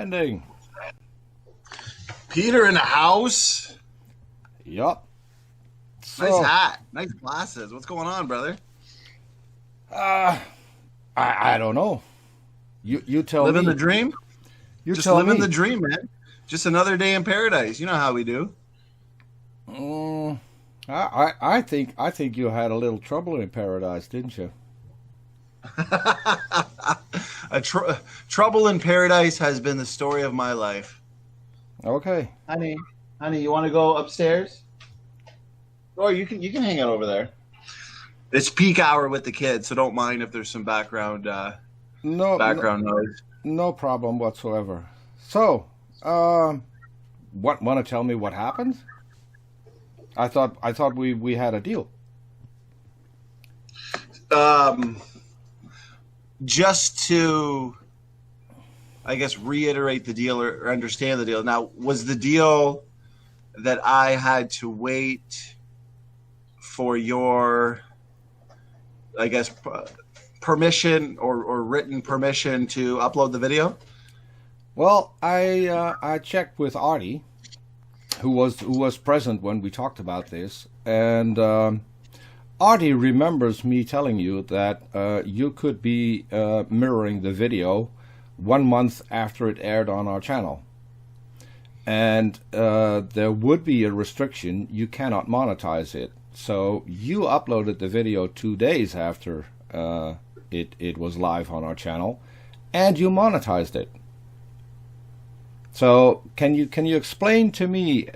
trending. Peter in the house. Yup. Nice hat. Nice glasses. What's going on, brother? I don't know. You tell me. Living the dream? You Just tell living me. the dream, man. Just another day in paradise. You know how we do. I think you had a little trouble in paradise, didn't you? Trouble in paradise has been the story of my life. Okay. Honey, you want to go upstairs? Or you can hang out over there. It's peak hour with the kids, so don't mind if there's some background noise. No problem whatsoever. So, want to tell me what happened? I thought we had a deal. Just to, I guess, reiterate the deal or understand the deal. Now, was the deal that I had to wait for your, I guess, permission or written permission to upload the video? Well, I checked with Artie, who was present when we talked about this, and Artie remembers me telling you that you could be mirroring the video 1 month after it aired on our channel, and there would be a restriction. You cannot monetize it. So you uploaded the video 2 days after it was live on our channel, and you monetized it. So can you explain to me,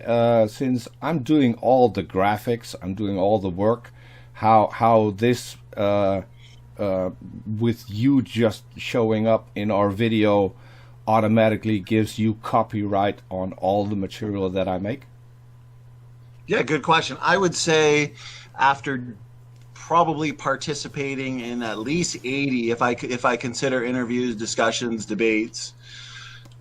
since I'm doing all the graphics, I'm doing all the work, how this with you just showing up in our video automatically gives you copyright on all the material that I make? Yeah, good question. I would say after probably participating in at least 80, if I consider interviews, discussions, debates,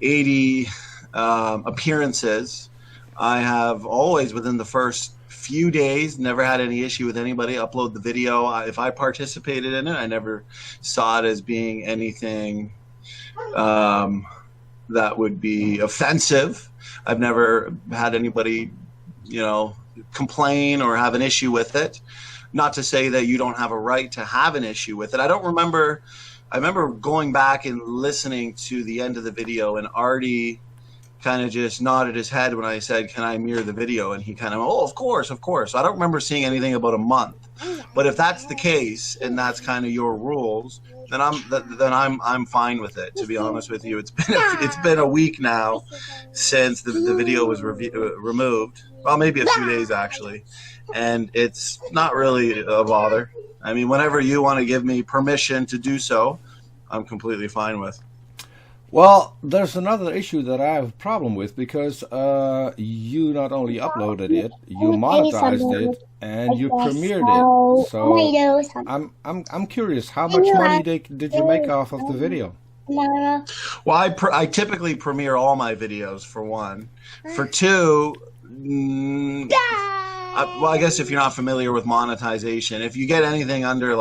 80 appearances, I have always, within the first few days, never had any issue with anybody upload the video. If I participated in it, I never saw it as being anything that would be offensive. I've never had anybody, complain or have an issue with it. Not to say that you don't have a right to have an issue with it. I remember going back and listening to the end of the video, and Artie kind of just nodded his head when I said, "Can I mirror the video?" And he kind of, "Oh, of course." So I don't remember seeing anything about a month. But if that's the case, and that's kind of your rules, then I'm fine with it. To be honest with you, it's been a week now since the video was removed. Well, maybe a few days actually, and it's not really a bother. I mean, whenever you want to give me permission to do so, I'm completely fine with. Well, there's another issue that I have a problem with, because you not only uploaded it, you monetized it, and you premiered it. So I'm curious, how much money did you make off of the video? Well, I typically premiere all my videos, for one. For two, I guess if you're not familiar with monetization, if you get anything under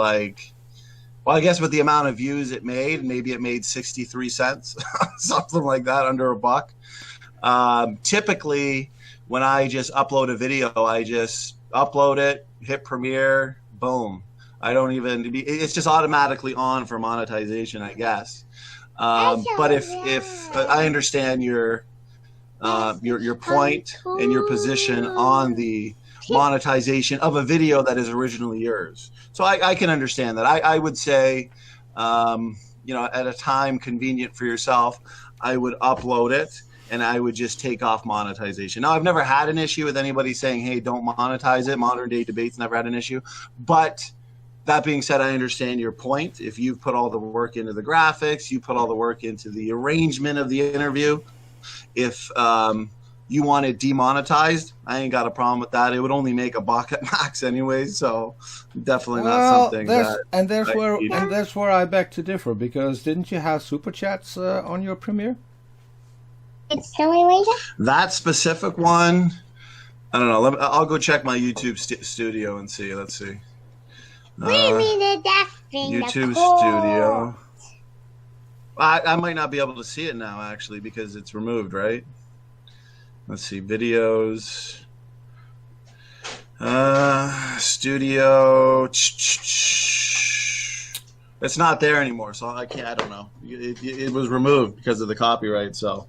I guess with the amount of views it made, maybe it made 63 cents, something like that, under $1. Typically, when I just upload a video, I just upload it, hit premiere, boom. It's just automatically on for monetization, I guess. But if I understand your point and your position on the monetization of a video that is originally yours. So I can understand that. I would say, at a time convenient for yourself, I would upload it and I would just take off monetization. Now, I've never had an issue with anybody saying, "Hey, don't monetize it." Modern day debates never had an issue. But that being said, I understand your point. If you've put all the work into the graphics, you put all the work into the arrangement of the interview, if you want it demonetized, I ain't got a problem with that. It would only make $1 at max anyway, so definitely not something that's where I beg to differ, because didn't you have super chats on your premiere? That specific one, I don't know. I'll go check my YouTube studio and see. Let's see. YouTube studio. I might not be able to see it now, actually, because it's removed, right? Let's see, videos, studio. It's not there anymore, so I can't. I don't know. It was removed because of the copyright, so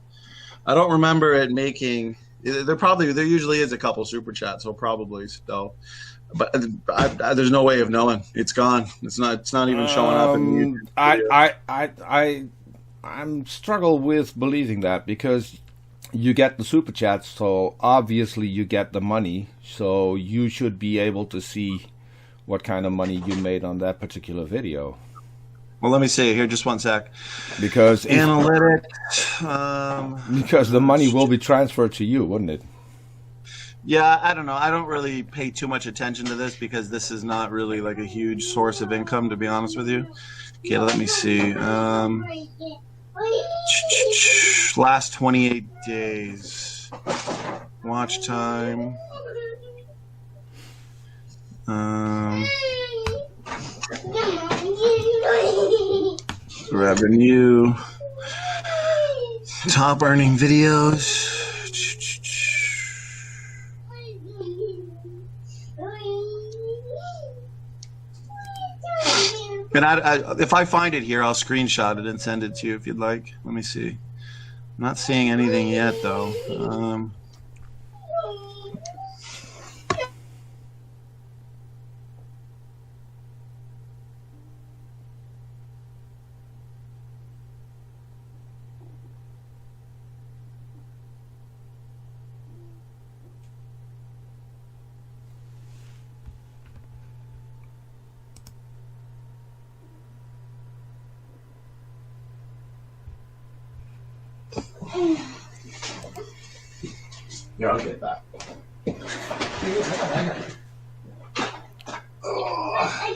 I don't remember it making. There usually is a couple super chats, so probably so. But there's no way of knowing. It's gone. It's not even showing up in the YouTube video. I'm struggle with believing that, because you get the super chats, so obviously you get the money, so you should be able to see what kind of money you made on that particular video. Well, let me see here. Just one sec. Because analytics. Because the money will be transferred to you, wouldn't it? Yeah, I don't know. I don't really pay too much attention to this because this is not really like a huge source of income, to be honest with you. Okay, let me see. Last 28 days. Watch time. Revenue. Top earning videos. And if I find it here, I'll screenshot it and send it to you if you'd like. Let me see. I'm not seeing anything yet, though. Yeah, I'll get that. I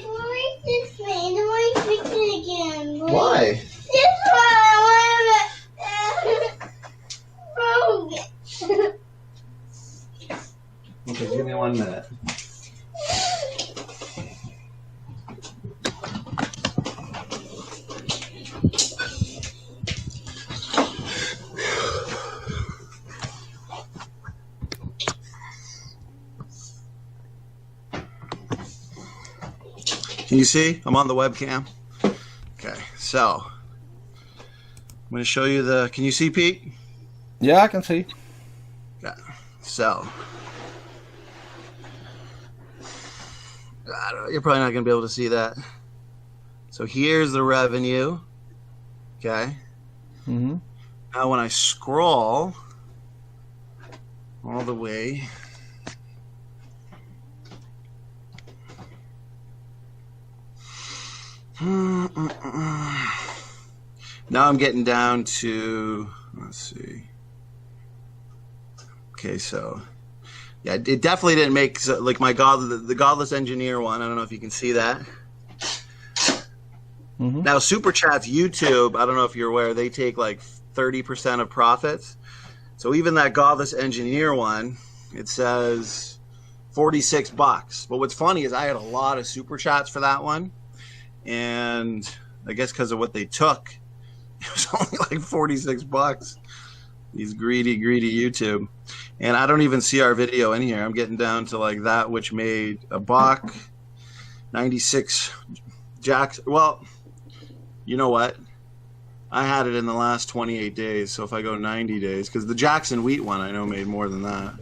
don't like this thing. I don't want to fix it again. Why? This one, I want to broke. Okay, give me 1 minute. Can you see? I'm on the webcam. Okay, so I'm going to show you the. Can you see, Pete? Yeah, I can see. Yeah. So you're probably not going to be able to see that. So here's the revenue. Okay. Mm-hmm. Now when I scroll all the way. Now I'm getting down to, let's see. Okay, so yeah, it definitely didn't make like my the Godless Engineer one. I don't know if you can see that. Mm-hmm. Now Super Chat's YouTube, I don't know if you're aware, they take like 30% of profits. So even that Godless Engineer one, it says $46. But what's funny is I had a lot of Super Chats for that one. And I guess because of what they took, it was only like $46. These greedy YouTube. And I don't even see our video in here. I'm getting down to like that, which made $1, 96 jacks. Well, you know what? I had it in the last 28 days. So if I go 90 days, because the Jackson Wheat one I know made more than that.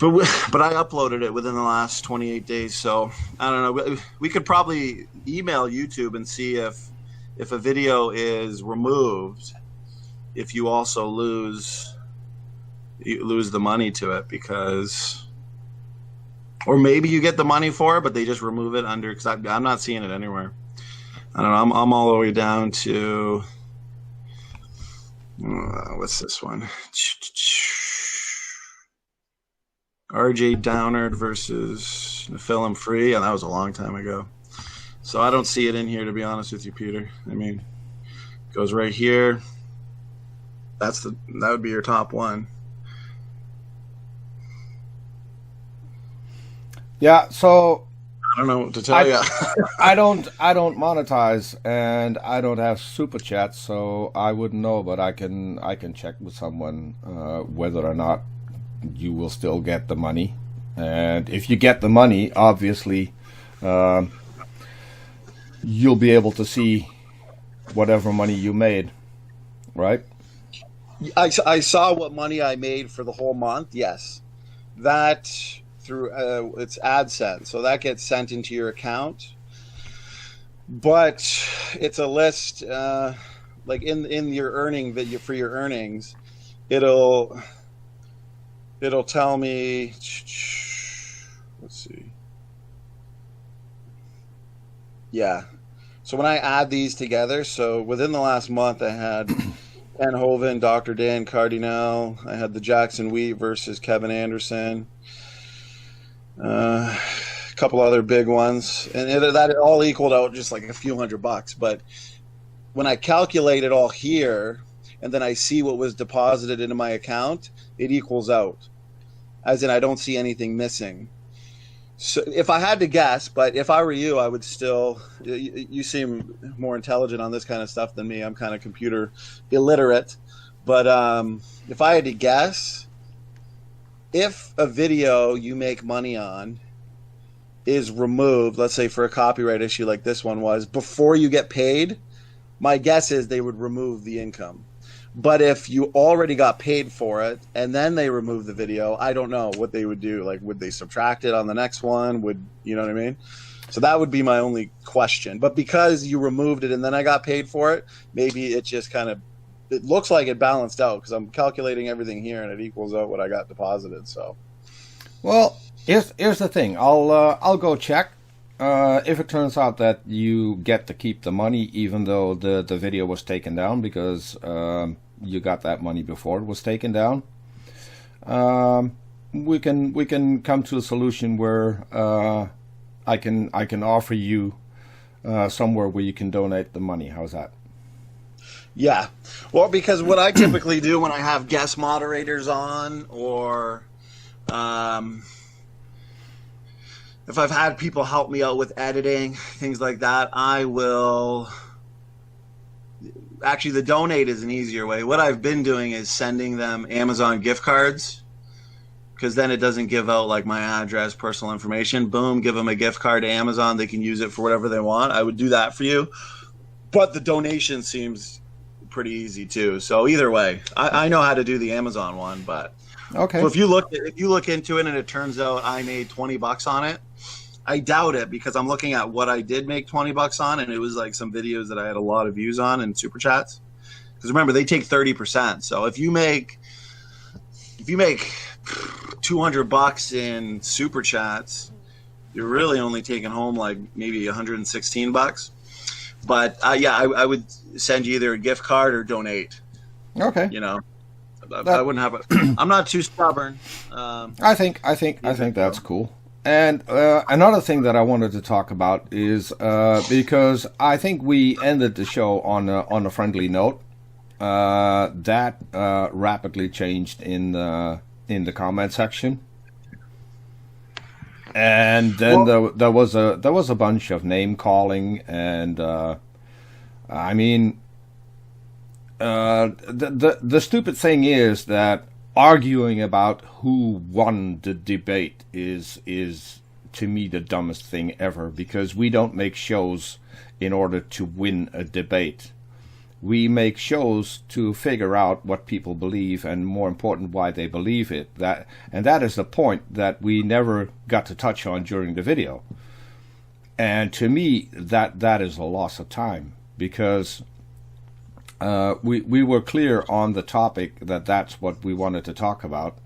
But I uploaded it within the last 28 days, so I don't know. We could probably email YouTube and see if a video is removed, if you also lose the money to it, because, or maybe you get the money for it, but they just remove it under, because I'm not seeing it anywhere. I don't know. I'm all the way down to what's this one? RJ Downard versus Film Free, and that was a long time ago. So I don't see it in here, to be honest with you, Peter. I mean, it goes right here. That would be your top one. Yeah, so I don't know what to tell you. I don't monetize, and I don't have super chats, so I wouldn't know. But I can check with someone whether or not you will still get the money. And if you get the money, obviously, you'll be able to see whatever money you made, right? I saw what money I made for the whole month. Yes, that through it's AdSense, so that gets sent into your account. But it's a list, like in your earning that for your earnings, it'll tell me. Let's see. Yeah. So when I add these together, so within the last month, I had Ken Hovind, Dr. Dan Cardinal. I had the Jackson Wheat versus Kevin Anderson. A couple other big ones, and that all equaled out just like a few $100. But when I calculate it all here, and then I see what was deposited into my account, it equals out. As in, I don't see anything missing. So if I had to guess, but if I were you, I would still. You seem more intelligent on this kind of stuff than me. I'm kind of computer illiterate, but if I had to guess, if a video you make money on is removed, let's say for a copyright issue like this one was, before you get paid, my guess is they would remove the income. But if you already got paid for it and then they remove the video, I don't know what they would do. Like, would they subtract it on the next one? You know what I mean? So that would be my only question. But because you removed it and then I got paid for it, maybe it just kind of, it looks like it balanced out because I'm calculating everything here and it equals out what I got deposited. So, well, here's the thing. I'll go check. If it turns out that you get to keep the money, even though the video was taken down because you got that money before it was taken down, we can come to a solution where I can offer you somewhere where you can donate the money. How's that? Yeah. Well, because what I typically do when I have guest moderators on, or if I've had people help me out with editing, things like that, I will. Actually, the donate is an easier way. What I've been doing is sending them Amazon gift cards, because then it doesn't give out like my address, personal information. Boom, give them a gift card to Amazon. They can use it for whatever they want. I would do that for you. But the donation seems pretty easy too. So either way, I know how to do the Amazon one. But okay. So if you look into it and it turns out I made $20 on it, I doubt it, because I'm looking at what I did make $20 on, and it was like some videos that I had a lot of views on and super chats. Because remember, they take 30%. So if you make $200 in super chats, you're really only taking home like maybe $116. But yeah, I would send you either a gift card or donate. Okay. You know, I wouldn't have I'm not too stubborn. I think that's cool. And another thing that I wanted to talk about is because I think we ended the show on a friendly note. That rapidly changed in the comment section, and then there was a bunch of name calling, and I mean, the stupid thing is that arguing about who won the debate is to me the dumbest thing ever, because we don't make shows in order to win a debate. We make shows to figure out what people believe, and more important, why they believe it. That is the point that we never got to touch on during the video. And to me, that is a loss of time, because we were clear on the topic that that's what we wanted to talk about.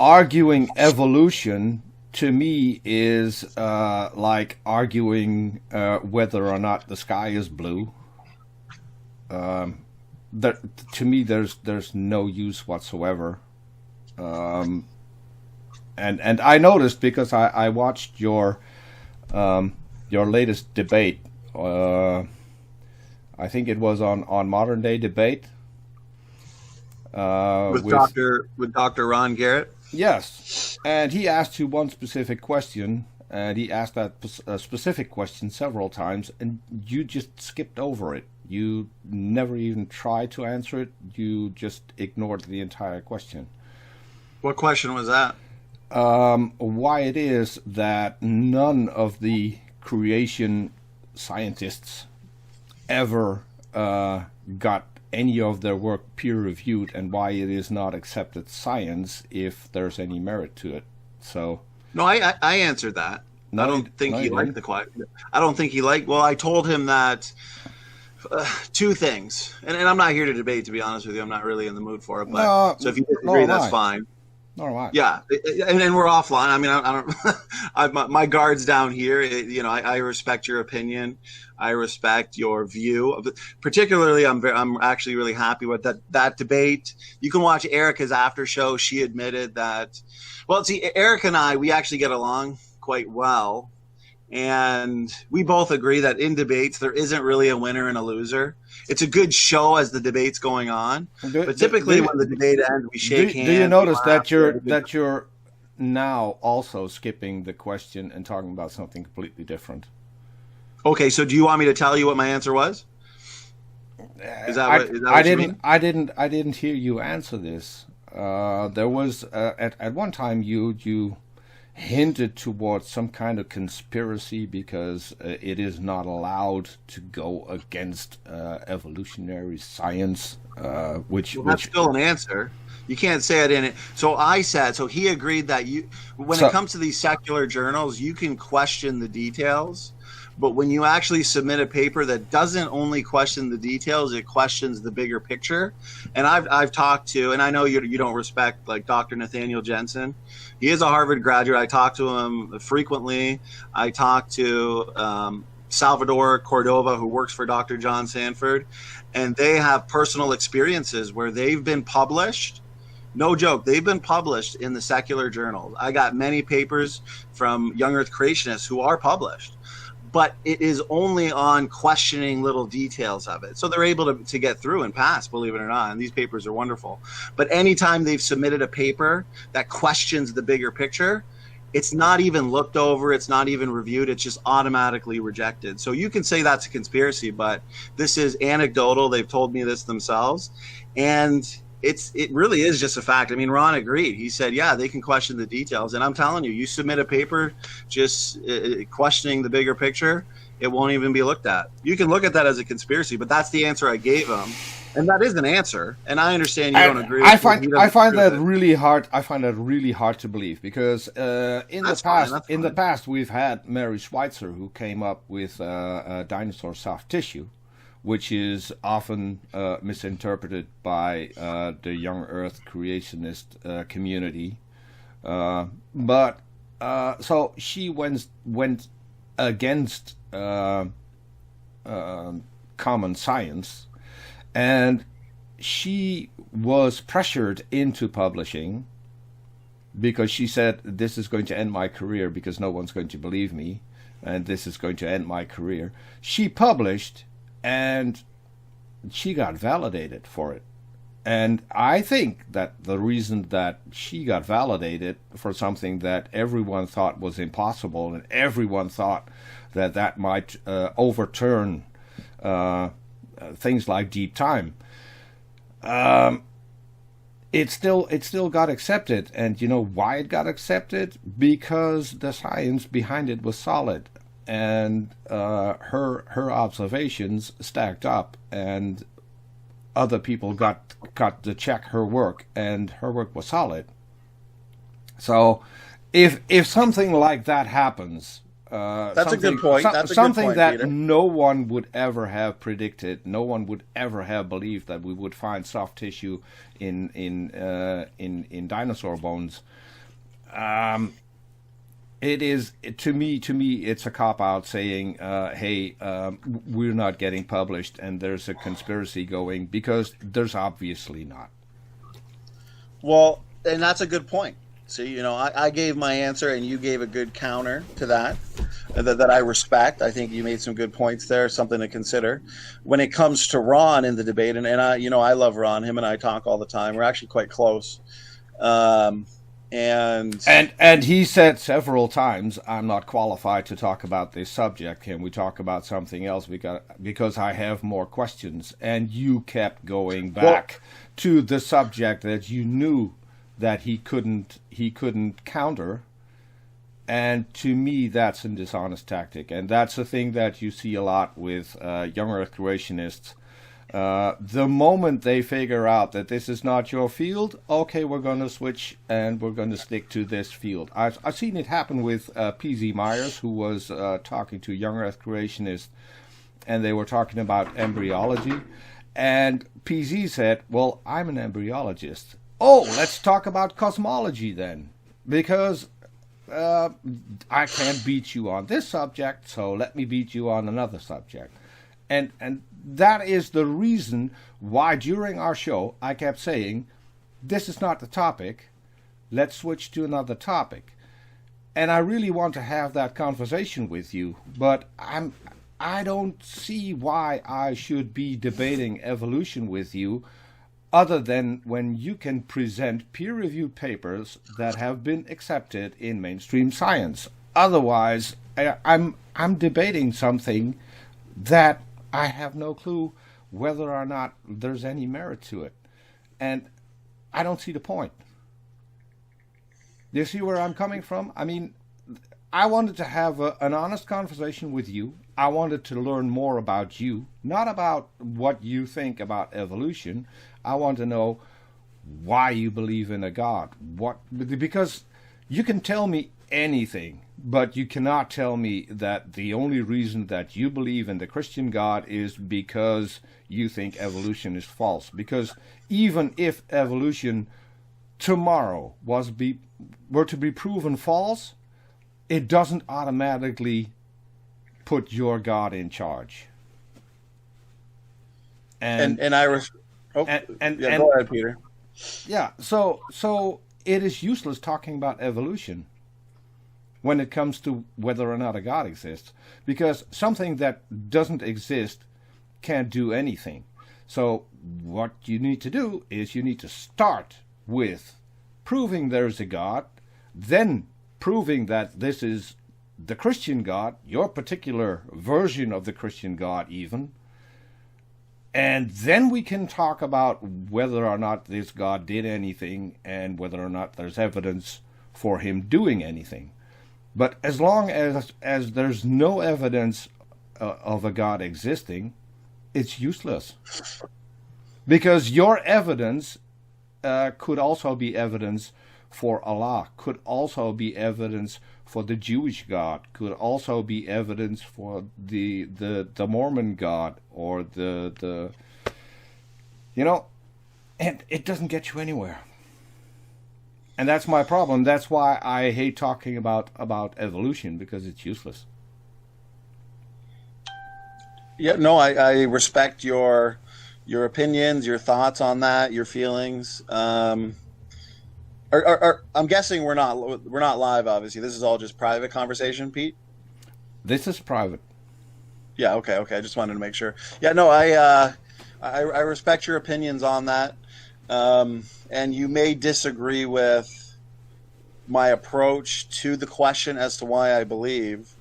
Arguing evolution, to me, is like arguing whether or not the sky is blue. To me, there's no use whatsoever. And I noticed, because I watched your latest debate. I think it was on Modern Day Debate with Dr. Ron Garrett. Yes, And he asked you one specific question, and he asked that specific question several times, and you just skipped over it. You never even tried to answer it. You just ignored the entire question. What question was that? Why it is that none of the creation scientists ever got any of their work peer-reviewed, and why it is not accepted science if there's any merit to it. So no, I answered that. No, I don't think no, he you liked didn't. the question. I don't think he liked. Well, I told him that two things, and I'm not here to debate. To be honest with you, I'm not really in the mood for it. But No, so if you nor disagree, am that's I. fine. All right. Yeah, and we're offline. I mean, I don't. My guard's down here. I respect your opinion. I respect your view of it. Particularly, I'm actually really happy with that debate. You can watch Erica's after show. She admitted that. Well, see, Erica and I, we actually get along quite well, and we both agree that in debates there isn't really a winner and a loser. It's a good show as the debate's going on, but typically when the debate ends, we shake hands. Do you notice we laugh, that you're now also skipping the question and talking about something completely different? Okay, so do you want me to tell you what my answer was? Is that what you mean? I didn't hear you answer this. There was at one time you hinted towards some kind of conspiracy because it is not allowed to go against evolutionary science, which that's still an answer. You can't say I didn't. So I said. So he agreed that when it comes to these secular journals, you can question the details. But when you actually submit a paper that doesn't only question the details, it questions the bigger picture. And I've talked to, and I know you don't respect like Dr. Nathaniel Jensen. He is a Harvard graduate. I talk to him frequently. I talk to Salvador Cordova, who works for Dr. John Sanford, and they have personal experiences where they've been published. No joke, they've been published in the secular journals. I got many papers from young Earth creationists who are published, but it is only on questioning little details of it. So they're able to get through and pass, believe it or not. And these papers are wonderful. But anytime they've submitted a paper that questions the bigger picture, it's not even looked over. It's not even reviewed. It's just automatically rejected. So you can say that's a conspiracy, but this is anecdotal. They've told me this themselves. And it really is just a fact. I mean, Ron agreed. He said, yeah, they can question the details. And I'm telling you, you submit a paper just questioning the bigger picture, it won't even be looked at. You can look at that as a conspiracy, but that's the answer I gave him. And that is an answer. And I understand you don't agree with I find that it. really hard. I find that really hard to believe because in the past we've had Mary Schweitzer who came up with dinosaur soft tissue, which is often misinterpreted by the young Earth creationist community. But so she went against common science, and she was pressured into publishing because she said, this is going to end my career because no one's going to believe me, and this is going to end my career. She published, and she got validated for it. And I think that the reason that she got validated for something that everyone thought was impossible, and everyone thought that might overturn things like deep time, it still got accepted. And you know why it got accepted? Because the science behind it was solid, and her observations stacked up, and other people got to check her work, and her work was solid. So if something like that happens, that's a good point. That's something a good point, that Peter. No one would ever have predicted, no one would ever have believed that we would find soft tissue in dinosaur bones. It is, to me, it's a cop-out saying, hey, we're not getting published and there's a conspiracy going, because there's obviously not. Well, and that's a good point. See, I gave my answer and you gave a good counter to that I respect. I think you made some good points there, something to consider. When it comes to Ron in the debate, and I love Ron. Him and I talk all the time. We're actually quite close. And he said several times, I'm not qualified to talk about this subject. Can we talk about something else? Because I have more questions. And you kept going back to the subject that you knew that he couldn't counter. And to me, that's a dishonest tactic. And that's a thing that you see a lot with young Earth creationists. The moment they figure out that this is not your field, okay, we're going to switch and we're going to stick to this field. I've seen it happen with P.Z. Myers, who was talking to young Earth creationists, and they were talking about embryology. And P.Z. said, well, I'm an embryologist. Oh, let's talk about cosmology then, because I can't beat you on this subject, so let me beat you on another subject. And that is the reason why during our show I kept saying, this is not the topic, let's switch to another topic. And I really want to have that conversation with you, but I don't see why I should be debating evolution with you, other than when you can present peer-reviewed papers that have been accepted in mainstream science. Otherwise, I'm debating something that I have no clue whether or not there's any merit to it. And I don't see the point. You see where I'm coming from? I mean, I wanted to have an honest conversation with you. I wanted to learn more about you, not about what you think about evolution. I want to know why you believe in a God. Because you can tell me anything, but you cannot tell me that the only reason that you believe in the Christian God is because you think evolution is false. Because even if evolution tomorrow were to be proven false, it doesn't automatically put your God in charge. And go ahead, Peter. Yeah, so it is useless talking about evolution when it comes to whether or not a God exists, because something that doesn't exist can't do anything. So what you need to do is you need to start with proving there's a God, then proving that this is the Christian God, your particular version of the Christian God even, and then we can talk about whether or not this God did anything and whether or not there's evidence for him doing anything. But as long as there's no evidence of a God existing, it's useless. Because your evidence could also be evidence for Allah, could also be evidence for the Jewish God, could also be evidence for the Mormon God, or the and it doesn't get you anywhere. And that's my problem. That's why I hate talking about evolution, because it's useless. Yeah, no, I respect your opinions, your thoughts on that, your feelings. I'm guessing we're not live. Obviously, this is all just private conversation, Pete. This is private. Yeah. Okay. I just wanted to make sure. Yeah. No, I respect your opinions on that, and you may disagree with my approach to the question as to why I believe,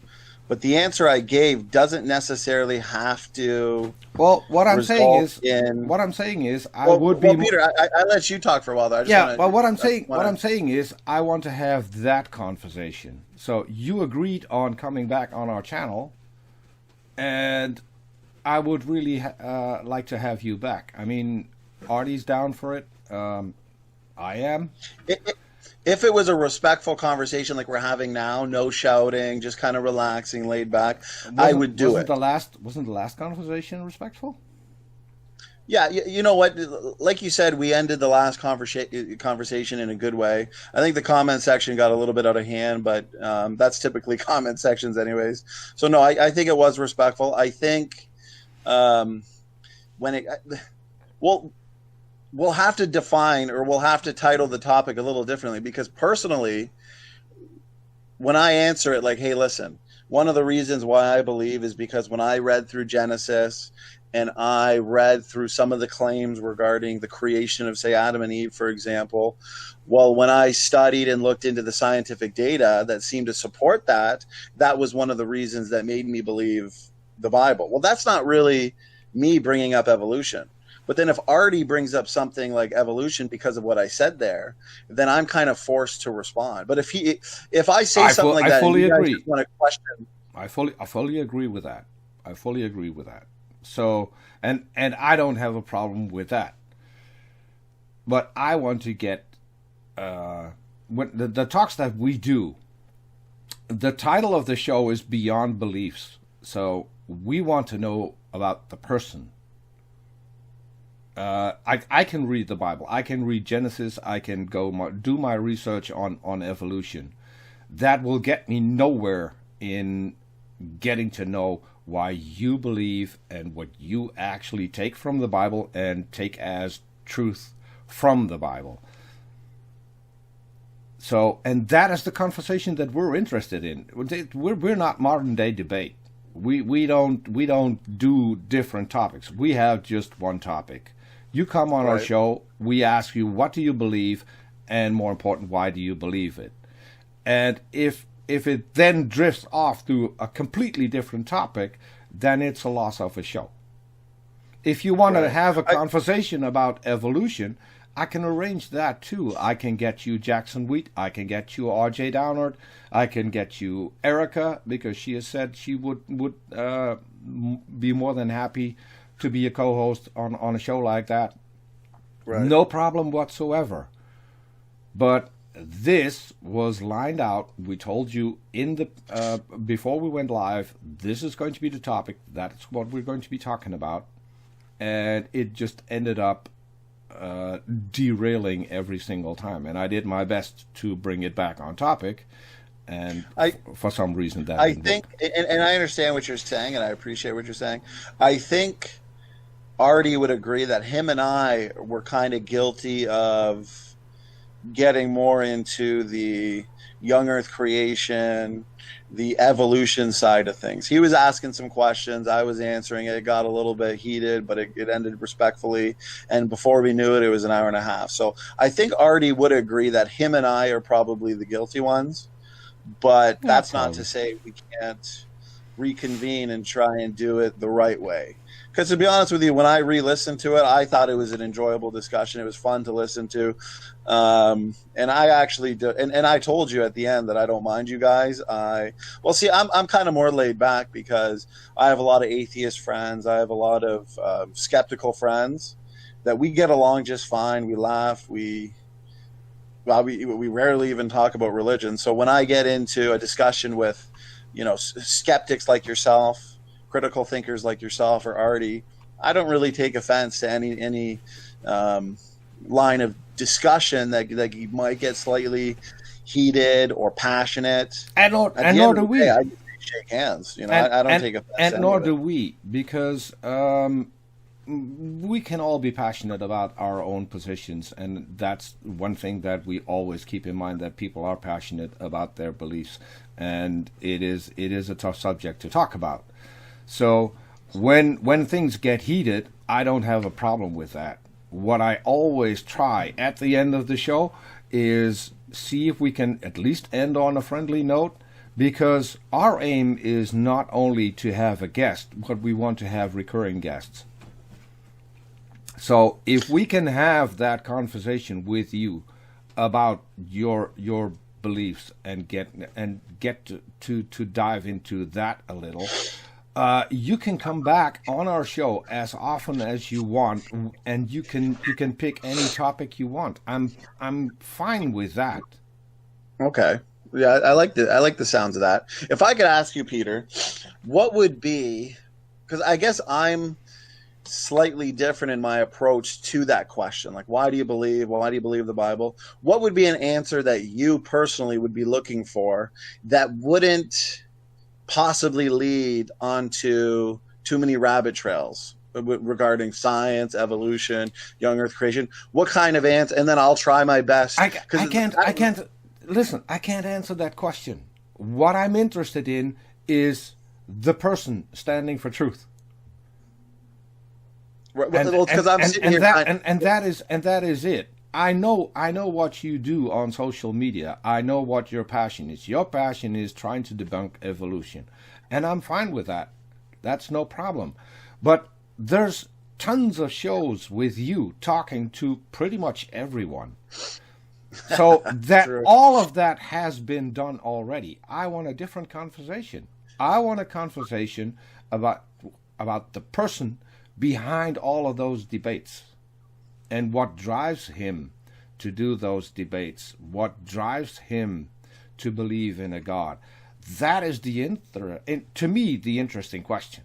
but the answer I gave doesn't necessarily have to. Well, what I'm saying is, Peter, I let you talk for a while there. What I'm saying is, I want to have that conversation. So you agreed on coming back on our channel, and I would really like to have you back. I mean, Artie's down for it. I am. If it was a respectful conversation like we're having now, no shouting, just kind of relaxing, laid back, I would do it. Wasn't the last conversation respectful? Yeah, you know what? Like you said, we ended the last conversation in a good way. I think the comment section got a little bit out of hand, but that's typically comment sections anyways. So no, I think it was respectful. I think we'll have to define, or we'll have to title the topic a little differently, because personally, when I answer it like, hey, listen, one of the reasons why I believe is because when I read through Genesis and I read through some of the claims regarding the creation of, say, Adam and Eve, for example, well, when I studied and looked into the scientific data that seemed to support that, that was one of the reasons that made me believe the Bible. Well, that's not really me bringing up evolution. But then if Artie brings up something like evolution because of what I said there, then I'm kind of forced to respond. But if I say something like that, fully and you guys agree. just want to question, I fully agree with that. I fully agree with that. So, and I don't have a problem with that. But I want to get when the talks that we do. The title of the show is Beyond Beliefs. So we want to know about the person. I can read the Bible. I can read Genesis. I can do my research on evolution. That will get me nowhere in getting to know why you believe and what you actually take from the Bible and take as truth from the Bible. So, and that is the conversation that we're interested in. We're not modern day debate. We don't do different topics. We have just one topic. You come on our show, we ask you, what do you believe? And more important, why do you believe it? And if it then drifts off to a completely different topic, then it's a loss of a show. If you want to have a conversation about evolution, I can arrange that too. I can get you Jackson Wheat. I can get you RJ Downard. I can get you Erica, because she has said she would be more than happy to be a co-host on a show like that. Right. No problem whatsoever. But this was lined out. We told you in the before we went live, this is going to be the topic. That's what we're going to be talking about. And it just ended up derailing every single time. And I did my best to bring it back on topic. And for some reason that I think, and I understand what you're saying, and I appreciate what you're saying. I think Artie would agree that him and I were kind of guilty of getting more into the young earth creation, the evolution side of things. He was asking some questions. I was answering it. It got a little bit heated, but it ended respectfully. And before we knew it, it was an hour and a half. So I think Artie would agree that him and I are probably the guilty ones. But that's not to say we can't reconvene and try and do it the right way. Because to be honest with you, when I re-listened to it, I thought it was an enjoyable discussion. It was fun to listen to. And I actually do. And I told you at the end that I don't mind you guys. I'm kind of more laid back because I have a lot of atheist friends. I have a lot of skeptical friends that we get along just fine. We laugh. We rarely even talk about religion. So when I get into a discussion with, skeptics like yourself, critical thinkers like yourself or Artie, I don't really take offense to any line of discussion that you might get slightly heated or passionate. And nor do we. I just shake hands. I don't take offense. And nor do we, because we can all be passionate about our own positions, and that's one thing that we always keep in mind, that people are passionate about their beliefs, and it is a tough subject to talk about. So when things get heated, I don't have a problem with that. What I always try at the end of the show is see if we can at least end on a friendly note, because our aim is not only to have a guest, but we want to have recurring guests. So if we can have that conversation with you about your beliefs and get to dive into that a little, you can come back on our show as often as you want, and you can pick any topic you want. I'm fine with that. Okay. Yeah, I like the sounds of that. If I could ask you, Peter, what would be, because I guess I'm slightly different in my approach to that question, like why do you believe the Bible? What would be an answer that you personally would be looking for that wouldn't possibly lead onto too many rabbit trails regarding science, evolution, young earth creation? What kind of answer? And then I'll try my best. I can't answer that question. What I'm interested in is the person standing for truth. Well, because I'm sitting here and that is it. I know what you do on social media. I know what your passion is. Your passion is trying to debunk evolution, and I'm fine with that. That's no problem. But there's tons of shows with you talking to pretty much everyone. So that all of that has been done already. I want a different conversation. I want a conversation about the person behind all of those debates and what drives him to do those debates, what drives him to believe in a God. That is to me the interesting question,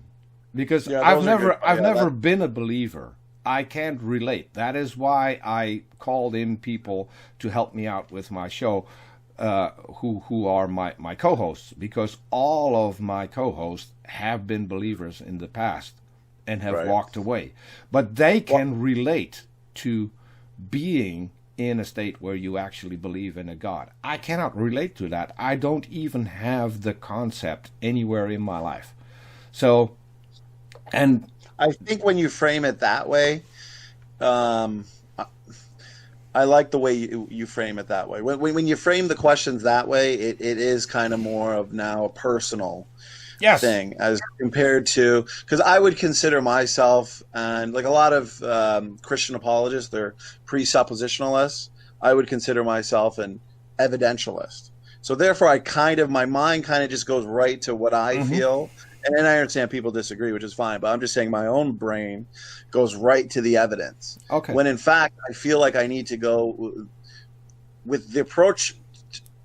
because I've never been a believer. I can't relate. That is why I called in people to help me out with my show, who are my co-hosts, because all of my co-hosts have been believers in the past and have walked away. But they can relate to being in a state where you actually believe in a God. I cannot relate to that. I don't even have the concept anywhere in my life. So, and I think when you frame it that way, I like the way you frame it that way. When you frame the questions that way, it is kind of more of now a personal thing as compared to, because I would consider myself, and like a lot of Christian apologists, they're presuppositionalists. I would consider myself an evidentialist. So therefore, my mind kind of just goes right to what I feel. And then I understand people disagree, which is fine, but I'm just saying my own brain goes right to the evidence. Okay. When in fact, I feel like I need to go with the approach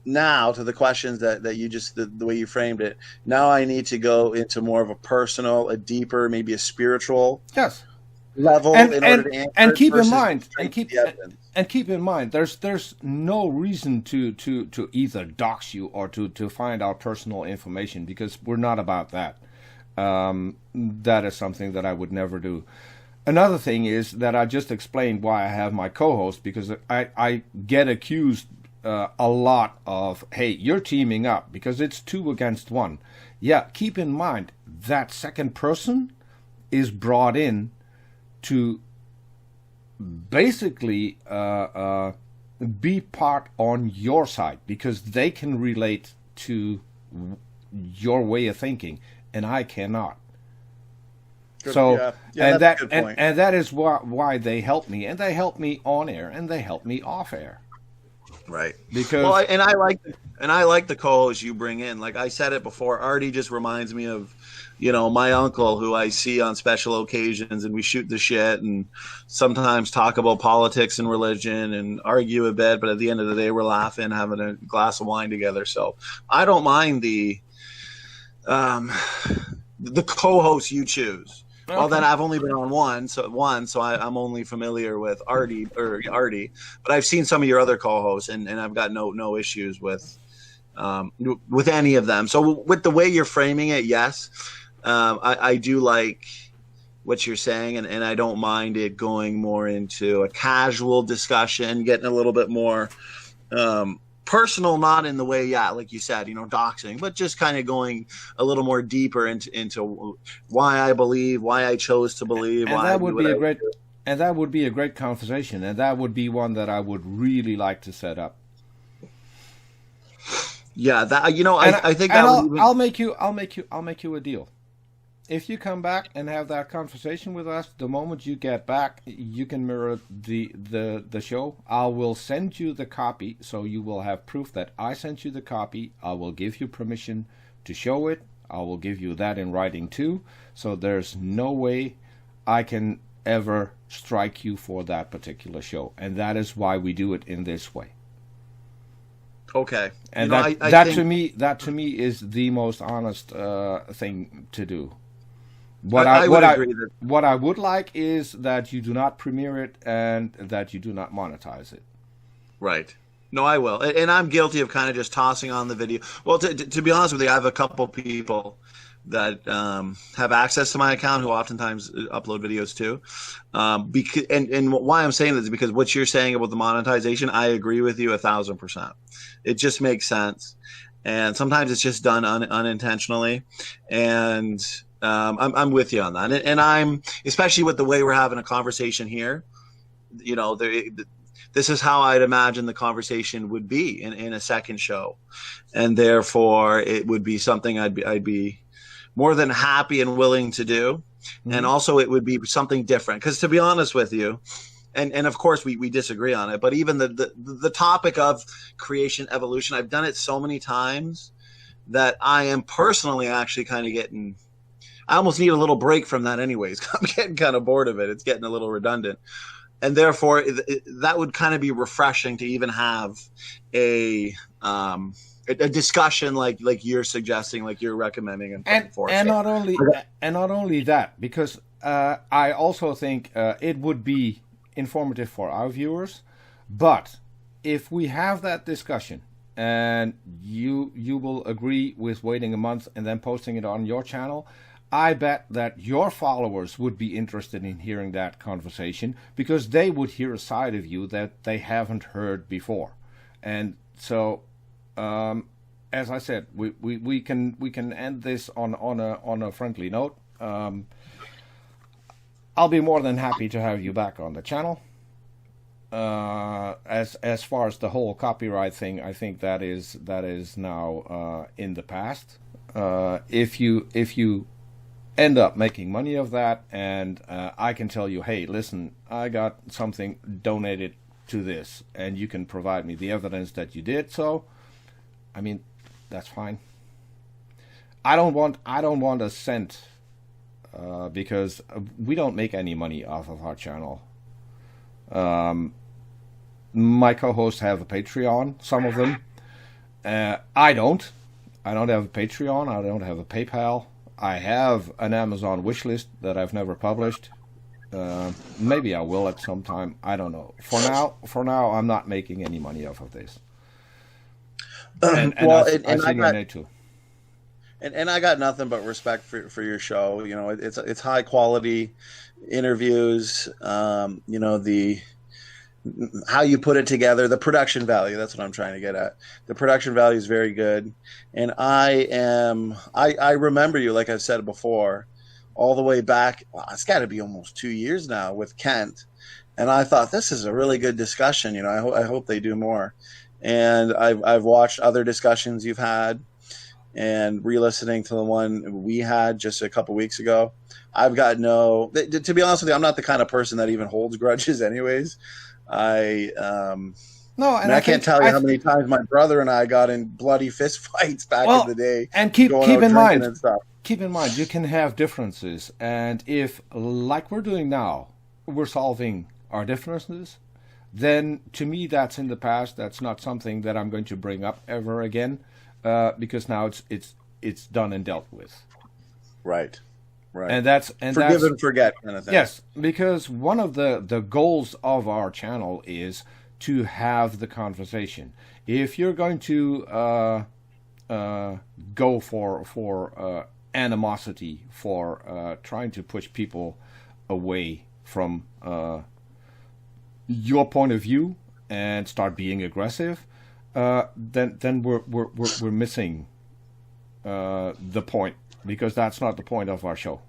now to the questions that you just, the way you framed it. Now I need to go into more of a personal, a deeper, maybe a spiritual level in order to answer. And keep in mind, there's no reason to either dox you or to find out personal information, because we're not about that. That is something that I would never do. Another thing is that I just explained why I have my co-host, because I get accused a lot of, hey, you're teaming up because it's 2 against 1. Yeah, keep in mind that second person is brought in to basically be part on your side, because they can relate to your way of thinking, and I cannot. Good, so and that is why they help me, and they help me on air, and they help me off air. Right. Because I like the co-hosts you bring in. Like I said it before, Artie just reminds me of, my uncle, who I see on special occasions, and we shoot the shit and sometimes talk about politics and religion and argue a bit, but at the end of the day, we're laughing, having a glass of wine together. So I don't mind the co-host you choose. Okay. Well, then I've only been on one, so I'm only familiar with Artie, but I've seen some of your other co-hosts, and I've got no issues with any of them. So with the way you're framing it, yes, I do like what you're saying, and I don't mind it going more into a casual discussion, getting a little bit more personal, not in the way, like you said, doxing, but just kind of going a little more deeper into why I believe, why I chose to believe. And that would be a great conversation, and that would be one that I would really like to set up. Yeah, that I think that I'll make you a deal. If you come back and have that conversation with us, the moment you get back, you can mirror the show. I will send you the copy, so you will have proof that I sent you the copy. I will give you permission to show it. I will give you that in writing too. So there's no way I can ever strike you for that particular show, and that is why we do it in this way. Okay, and that to me is the most honest thing to do. What I would like is that you do not premiere it and that you do not monetize it. Right. No, I will. And I'm guilty of kind of just tossing on the video. Well, to be honest with you, I have a couple people that have access to my account who oftentimes upload videos too. And why I'm saying this is because what you're saying about the monetization, I agree with you 1,000%. It just makes sense. And sometimes it's just done unintentionally. And I'm with you on that, and I'm especially with the way we're having a conversation here. You know, this is how I'd imagine the conversation would be in a second show, and therefore it would be something I'd be more than happy and willing to do, and also it would be something different. Because to be honest with you, and of course we disagree on it, but even the topic of creation evolution, I've done it so many times that I am personally actually kind of getting. I almost need a little break from that anyways. I'm getting kind of bored of it. It's getting a little redundant. And therefore, that would kind of be refreshing to even have a discussion like you're suggesting, like you're recommending, and putting forth. And not only that, because I also think it would be informative for our viewers. But if we have that discussion, and you will agree with waiting a month and then posting it on your channel, I bet that your followers would be interested in hearing that conversation, because they would hear a side of you that they haven't heard before. And so, as I said, we can end this on a friendly note. I'll be more than happy to have you back on the channel. As far as the whole copyright thing, I think that is now in the past. If you end up making money of that, and I can tell you, hey, listen, I got something donated to this, and you can provide me the evidence that you did so, I mean, that's fine. I don't want a cent, because we don't make any money off of our channel. My co-hosts have a Patreon, some of them. I don't have a Patreon. I don't have a PayPal. I have an Amazon wish list that I've never published. Maybe I will at some time. I don't know. For now, I'm not making any money off of this. I got nothing but respect for your show. You know, it's high quality interviews. You know, how you put it together, the production value, that's what I'm trying to get at. The production value is very good. And I remember you, like I've said before, all the way back, it's got to be almost 2 years now, with Kent. And I thought, this is a really good discussion. You know, I hope they do more. And I've watched other discussions you've had, and re-listening to the one we had just a couple weeks ago. I've got to be honest with you, I'm not the kind of person that even holds grudges anyways. I can't tell you how many times my brother and I got in bloody fist fights back in the day. And keep in mind, you can have differences, and if, like we're doing now, we're solving our differences, then to me that's in the past. That's not something that I'm going to bring up ever again, because now it's done and dealt with. Right. And forgive and forget kind of thing. Yes, because one of the goals of our channel is to have the conversation. If you're going to go for animosity, for trying to push people away from your point of view and start being aggressive, then we're missing the point, because that's not the point of our show.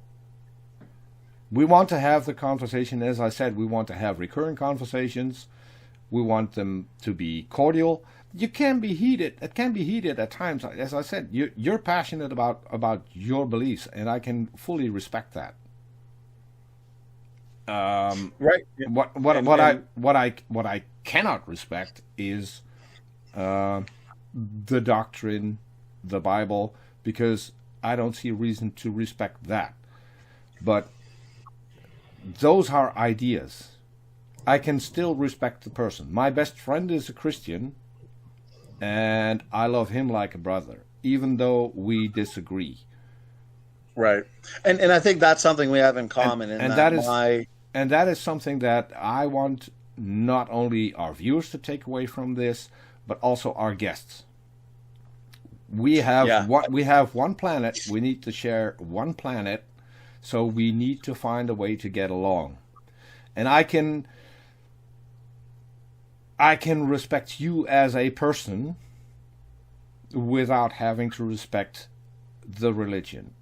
We want to have the conversation. As I said, we want to have recurring conversations. We want them to be cordial. You can be heated. It can be heated at times. As I said, you're passionate about your beliefs, and I can fully respect that. Right. What I cannot respect is the doctrine, the Bible, because I don't see a reason to respect that. But those are ideas. I can still respect the person. My best friend is a Christian, and I love him like a brother, even though we disagree. Right. And I think that's something we have in common. And that is something that I want not only our viewers to take away from this, but also our guests. We have one planet. We need to share one planet, so we need to find a way to get along. And I can respect you as a person without having to respect the religion.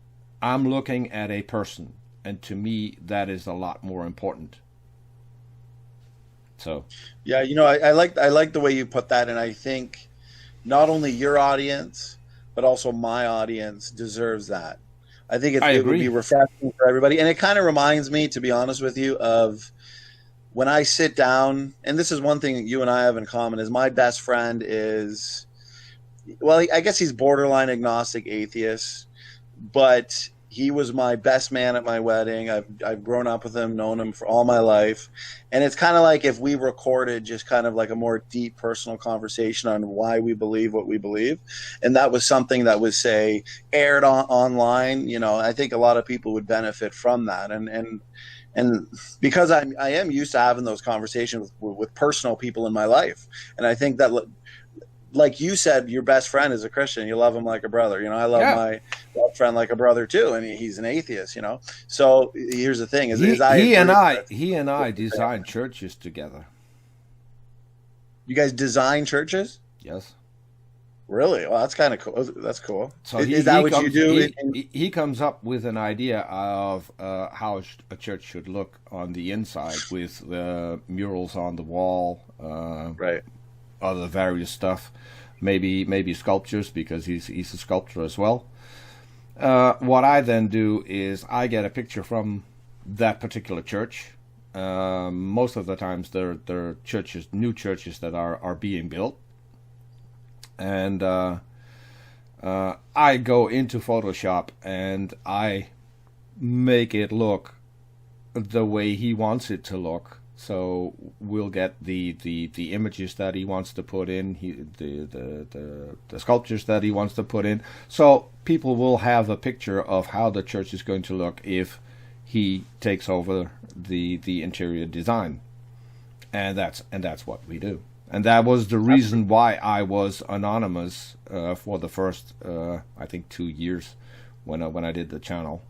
I'm looking at a person, and to me, that is a lot more important. So, Yeah, I like the way you put that, and I think not only your audience, but also my audience deserves that. I think I it would be agree. refreshing for everybody, and it kind of reminds me, to be honest with you, of when I sit down. And this is one thing that you and I have in common: is my best friend is, well, I guess he's borderline agnostic atheist, but he was my best man at my wedding. I've grown up with him, known him for all my life. And it's kind of like if we recorded just kind of like a more deep personal conversation on why we believe what we believe. And that was something that was, say, aired online. I think a lot of people would benefit from that. And because I am used to having those conversations with personal people in my life. And I think that, like you said, your best friend is a Christian. You love him like a brother. I love Yeah. my best friend like a brother too, and he's an atheist. So here's the thing: He, I he and agree I with- he and I designed churches together. you guys design churches. Yes. Really? Well, that's kind of cool. That's cool. So Is that what you do? He comes up with an idea of how a church should look on the inside, with murals on the wall, Right. other various stuff, maybe sculptures, because he's a sculptor as well. What I then do is I get a picture from that particular church. Most of the times they're churches, new churches that are being built, and I go into Photoshop and I make it look the way he wants it to look. So we'll get the images that he wants to put in, the sculptures that he wants to put in. So people will have a picture of how the church is going to look if he takes over the interior design, and that's what we do. And that was the reason why I was anonymous for the first I think 2 years when I did the channel.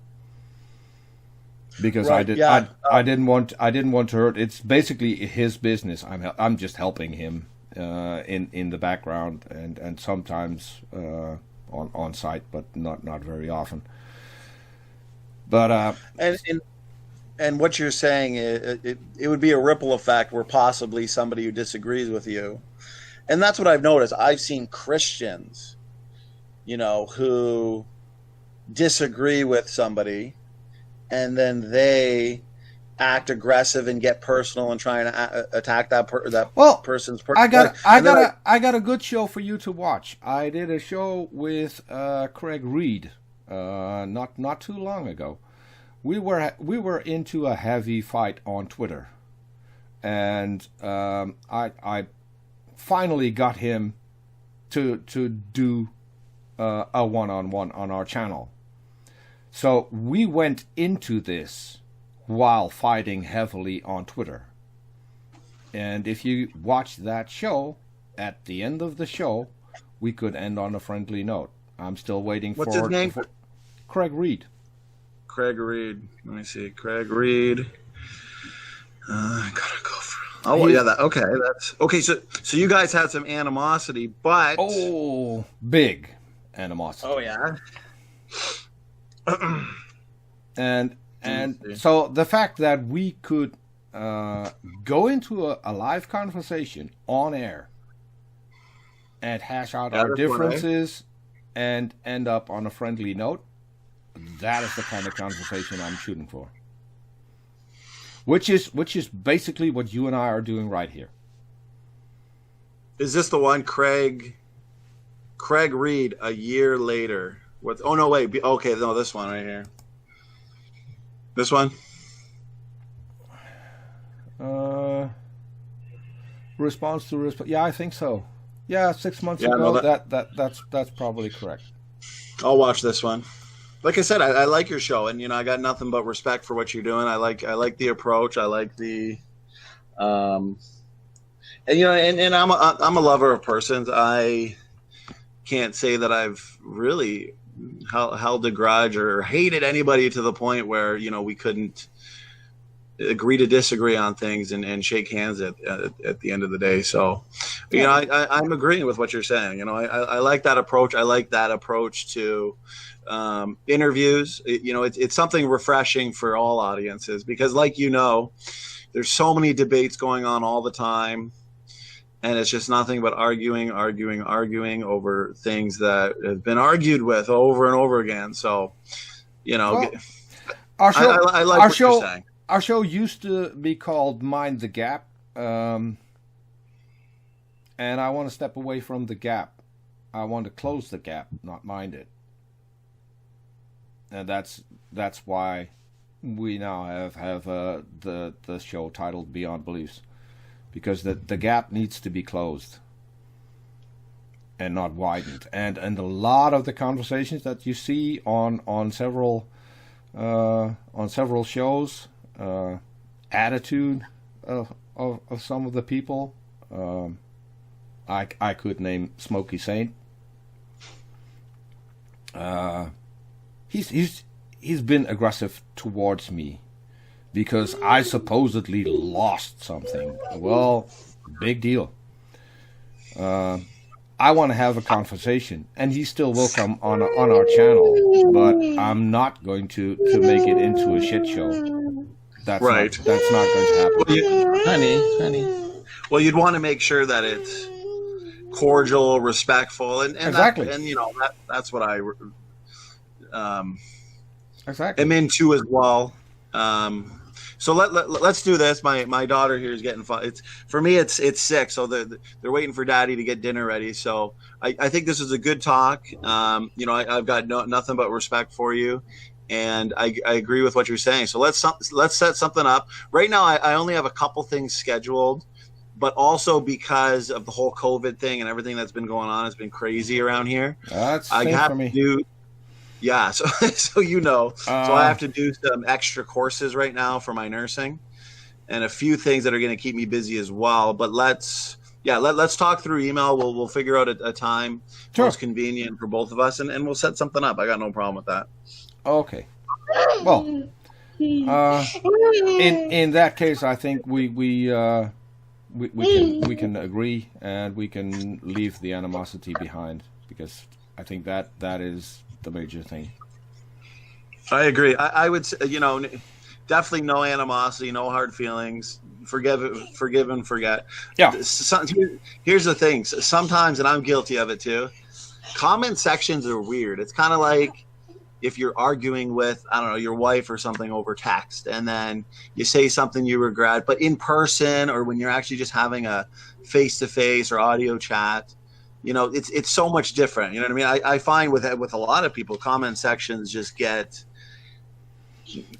Because Right, yeah. I didn't want to hurt. It's basically his business. I'm just helping him in the background and sometimes on site, but not very often. But And what you're saying is it would be a ripple effect where possibly somebody who disagrees with you, and that's what I've noticed. I've seen Christians, who disagree with somebody, and then they act aggressive and get personal and try and attack that person's. I got a good show for you to watch. I did a show with Craig Reed not too long ago. We were into a heavy fight on Twitter, and I finally got him to do a one-on-one on our channel. So we went into this while fighting heavily on Twitter. And if you watch that show, at the end of the show, we could end on a friendly note. I'm still waiting for... What's his name? Craig Reed. Craig Reed. Let me see. Craig Reed. I gotta go for. Oh yeah, okay. That's okay. So you guys had some animosity, but Big animosity. oh yeah. And so the fact that we could go into a live conversation on air and hash out our differences and end up on a friendly note, that is the kind of conversation I'm shooting for. Which is basically what you and I are doing right here. Is this the one, Craig Reed? A year later. What? Oh no, wait. Okay, no, this one right here. This one. Response to response. Yeah, I think so. Yeah, 6 months Yeah, ago. no, That's probably correct. I'll watch this one. Like I said, I like your show, and I got nothing but respect for what you're doing. I like the approach. I like the, and I'm a lover of persons. I can't say that I've really held a grudge or hated anybody to the point where we couldn't agree to disagree on things and shake hands at the end of the day. So, you know, I'm agreeing with what you're saying. You know, I like that approach. I like that approach to interviews. You know, it's something refreshing for all audiences because, like, you know, there's so many debates going on all the time. And it's just nothing but arguing over things that have been argued with over and over again. So, you know, well, our show, I like what you're saying. Our show used to be called Mind the Gap. And I want to step away from the gap. I want to close the gap, not mind it. And that's why we now have the show titled Beyond Beliefs. Because the gap needs to be closed and not widened. And a lot of the conversations that you see on several shows, attitude of some of the people. I could name Smokey Saint. He's been aggressive towards me because I supposedly lost something. Well, big deal. I want to have a conversation, and he's still welcome on our channel, but I'm not going to make it into a shit show. That's right. That's not going to happen. Honey. Well, you'd want to make sure that it's cordial, respectful, and exactly. And you know that's what I exactly am into as well. So let's do this. My daughter here is getting fun. It's for me. It's 6, so they're waiting for Daddy to get dinner ready. So I think this is a good talk. You know, I've got nothing but respect for you, and I agree with what you're saying. So let's set something up. Right now, I only have a couple things scheduled, but also because of the whole COVID thing and everything that's been going on, it's been crazy around here. That's I have for me. to do. Yeah, so you know, so I have to do some extra courses right now for my nursing, and a few things that are going to keep me busy as well. But let's talk through email. We'll figure out a time most convenient for both of us, and we'll set something up. I got no problem with that. Okay. Well, in that case, I think we can agree, and we can leave the animosity behind, because I think that is the major thing. I agree. I would say, you know, definitely no animosity, no hard feelings. Forgive and forget. Yeah. Here's the thing. Sometimes, and I'm guilty of it too, comment sections are weird. It's kind of like if you're arguing with, I don't know, your wife or something over text, and then you say something you regret, but in person or when you're actually just having a face-to-face or audio chat, you know, it's so much different. You know what I mean? I find with a lot of people, comment sections just get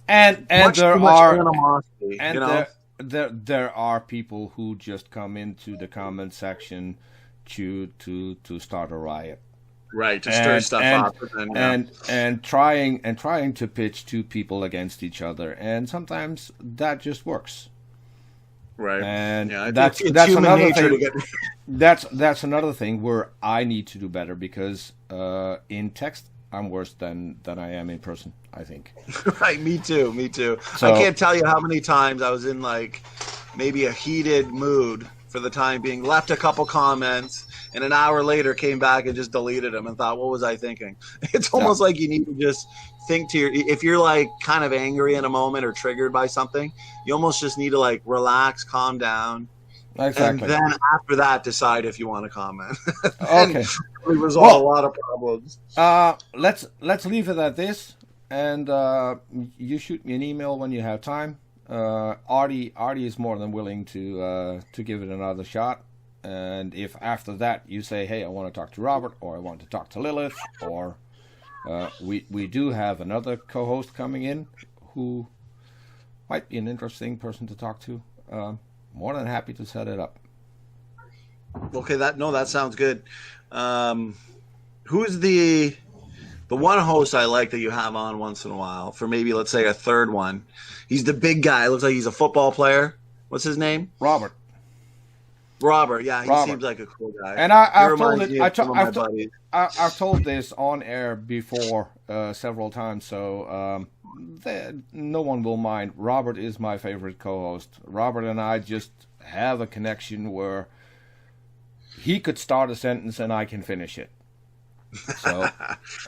and much there too much are animosity, and you know? there are people who just come into the comment section to start a riot. Right, to stir stuff up, and trying to pitch two people against each other, and sometimes that just works. Right, and yeah, that's another thing. That's another thing where I need to do better, because in text I'm worse than I am in person, I think. Right, me too. So, I can't tell you how many times I was in like maybe a heated mood for the time being, left a couple comments, and an hour later came back and just deleted them and thought, what was I thinking? It's almost like you need to just think if you're like kind of angry in a moment or triggered by something, you almost just need to like relax, calm down. Exactly. And then after that, decide if you want to comment. Okay. Resolve a lot of problems. Let's leave it at this, and you shoot me an email when you have time. Artie is more than willing to give it another shot. And if after that you say, hey, I want to talk to Robert, or I want to talk to Lilith, or we do have another co-host coming in who might be an interesting person to talk to, more than happy to set it up. Okay, that sounds good. Who's the one host I like that you have on once in a while for maybe, let's say, a third one? He's the big guy. Looks like he's a football player. What's his name? Robert. Robert, yeah, he Robert. seems like a cool guy. And He I've told reminds it. me of some of my buddies. I've told this on air before several times, so no one will mind. Robert is my favorite co-host. Robert and I just have a connection where he could start a sentence and I can finish it. So,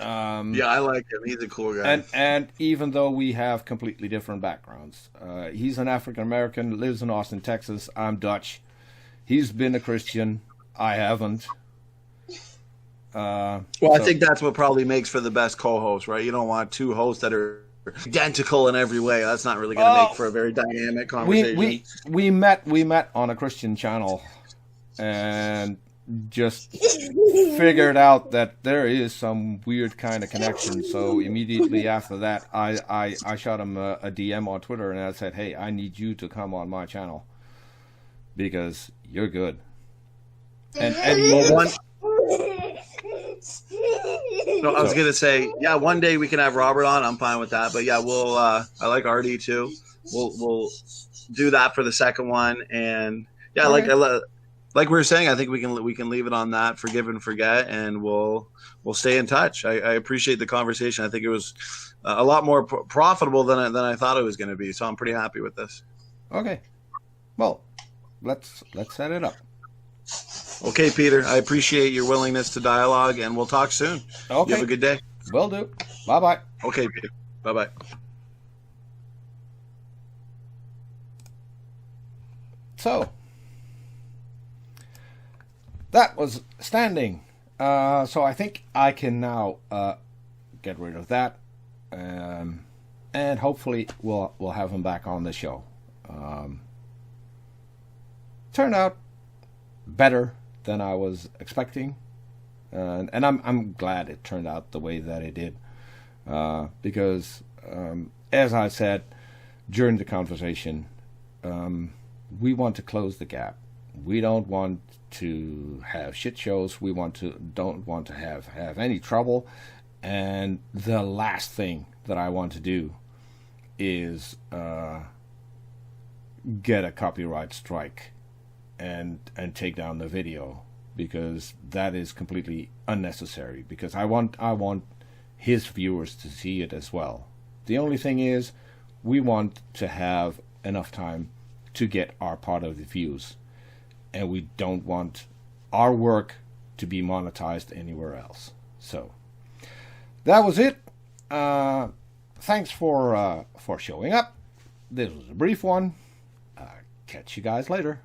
yeah, I like him. He's a cool guy. and even though we have completely different backgrounds, he's an African American, lives in Austin, Texas. I'm Dutch. He's been a Christian. I haven't. I think that's what probably makes for the best co-host, right? You don't want two hosts that are identical in every way. That's not really going to make for a very dynamic conversation. We met on a Christian channel, and just figured out that there is some weird kind of connection. So immediately after that, I shot him a DM on Twitter, and I said, "Hey, I need you to come on my channel because you're good." And well, no, I was gonna say, yeah, one day we can have Robert on. I'm fine with that. But yeah, we'll. I like Artie too. We'll do that for the second one, and yeah, like we were saying, I think we can leave it on that. Forgive and forget, and we'll stay in touch. I appreciate the conversation. I think it was a lot more profitable than I thought it was going to be. So I'm pretty happy with this. Okay, well, let's set it up. Okay, Peter. I appreciate your willingness to dialogue, and we'll talk soon. Okay, you have a good day. Will do. Bye bye. Okay, Peter. Bye bye. So that was standing. So I think I can now get rid of that, and hopefully we'll have him back on the show. Turned out better than I was expecting, and I'm glad it turned out the way that it did, because as I said during the conversation, we want to close the gap. We don't want to have shit shows. We don't want to have any trouble. And the last thing that I want to do is get a copyright strike and take down the video, because that is completely unnecessary, because I want his viewers to see it as well. The only thing is, we want to have enough time to get our part of the views, and we don't want our work to be monetized anywhere else. So that was it. Thanks for showing up. This was a brief one. Catch you guys later.